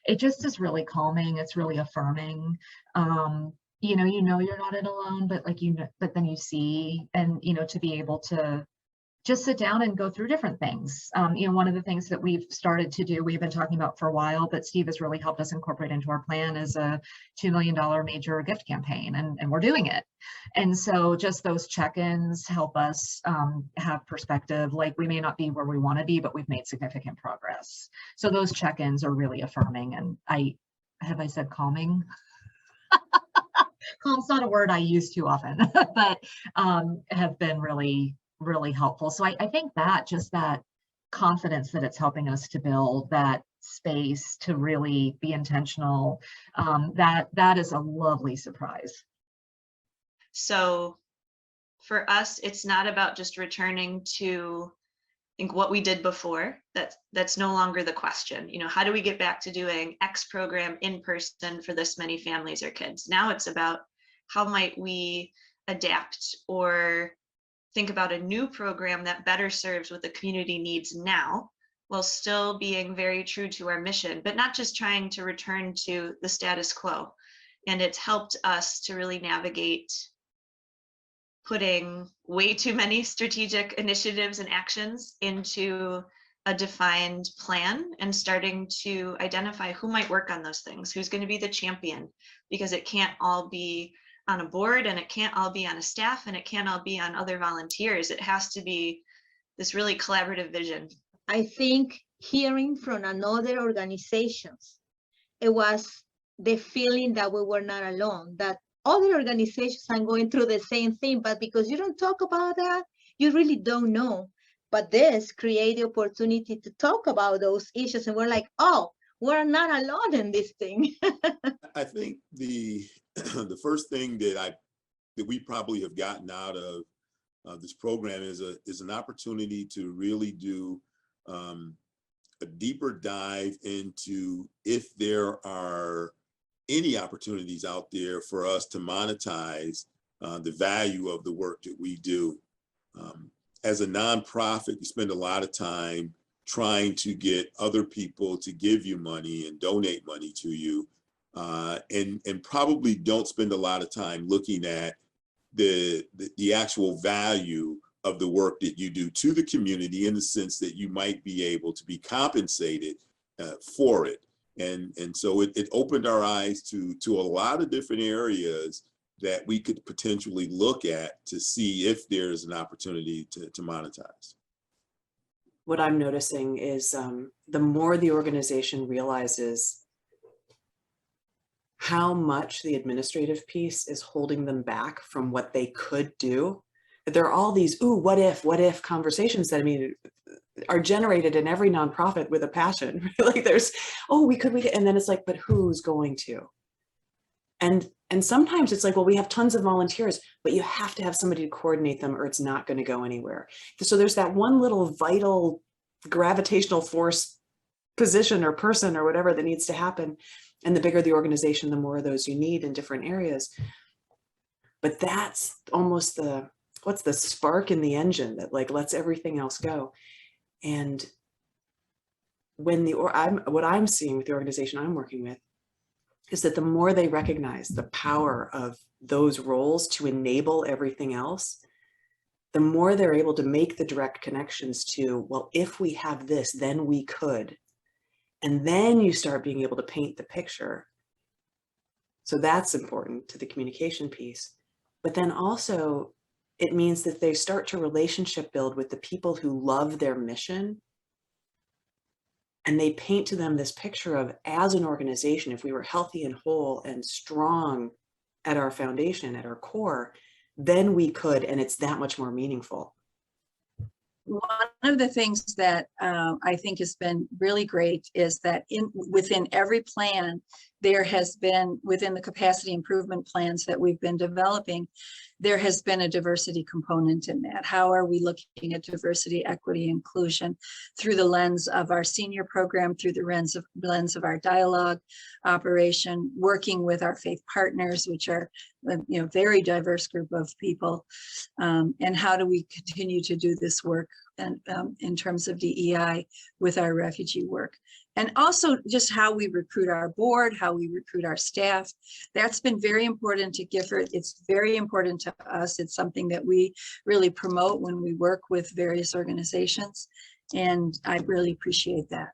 it just is really calming. It's really affirming. You know you're not in alone, but like, but then you see, and to be able to just sit down and go through different things. One of the things that we've started to do, we've been talking about for a while, but Steve has really helped us incorporate into our plan, is a $2 million major gift campaign, and we're doing it. And so just those check-ins help us have perspective. Like, we may not be where we want to be, but we've made significant progress. So those check-ins are really affirming. And have I said calming? Calm's not a word I use too often, but have been really helpful. So I think that just that confidence that it's helping us to build that space to really be intentional, that is a lovely surprise. So for us, it's not about just returning to, I think, what we did before. That's no longer the question. How do we get back to doing X program in person for this many families or kids? Now it's about how might we adapt or think about a new program that better serves what the community needs now, while still being very true to our mission, but not just trying to return to the status quo. And it's helped us to really navigate putting way too many strategic initiatives and actions into a defined plan, and starting to identify who might work on those things, who's going to be the champion, because it can't all be on a board, and it can't all be on a staff, and it can't all be on other volunteers. It has to be this really collaborative vision. I think hearing from another organizations, it was the feeling that we were not alone, that other organizations are going through the same thing, but because you don't talk about that, you really don't know. But this created the opportunity to talk about those issues, and we're like, oh, we're not alone in this thing. I think the first thing that we probably have gotten out of this program is an opportunity to really do a deeper dive into if there are any opportunities out there for us to monetize the value of the work that we do. As a nonprofit, you spend a lot of time trying to get other people to give you money and donate money to you, and probably don't spend a lot of time looking at the actual value of the work that you do to the community, in the sense that you might be able to be compensated for it. And so it opened our eyes to a lot of different areas that we could potentially look at to see if there's an opportunity to monetize. What I'm noticing is the more the organization realizes how much the administrative piece is holding them back from what they could do. There are all these, ooh, what if conversations that, I mean, are generated in every nonprofit with a passion. Like there's, oh, we could, and then it's like, but who's going to? And sometimes it's like, well, we have tons of volunteers, but you have to have somebody to coordinate them or it's not going to go anywhere. So there's that one little vital gravitational force position or person or whatever that needs to happen. And the bigger the organization, the more of those you need in different areas. But that's almost what's the spark in the engine that like lets everything else go. And when what I'm seeing with the organization I'm working with is that the more they recognize the power of those roles to enable everything else, the more they're able to make the direct connections to, well, if we have this, then we could. And then you start being able to paint the picture. So that's important to the communication piece. But then also it means that they start to relationship build with the people who love their mission. And they paint to them this picture of, as an organization, if we were healthy and whole and strong at our foundation, at our core, then we could, and it's that much more meaningful. One of the things that I think has been really great is that within every plan, there has been, within the capacity improvement plans that we've been developing, there has been a diversity component in that. How are we looking at diversity, equity, inclusion through the lens of our senior program, through the lens of our dialogue operation, working with our faith partners, which are very diverse group of people, and how do we continue to do this work and in terms of DEI with our refugee work. And also just how we recruit our board, how we recruit our staff. That's been very important to Gifford. It's very important to us. It's something that we really promote when we work with various organizations. And I really appreciate that.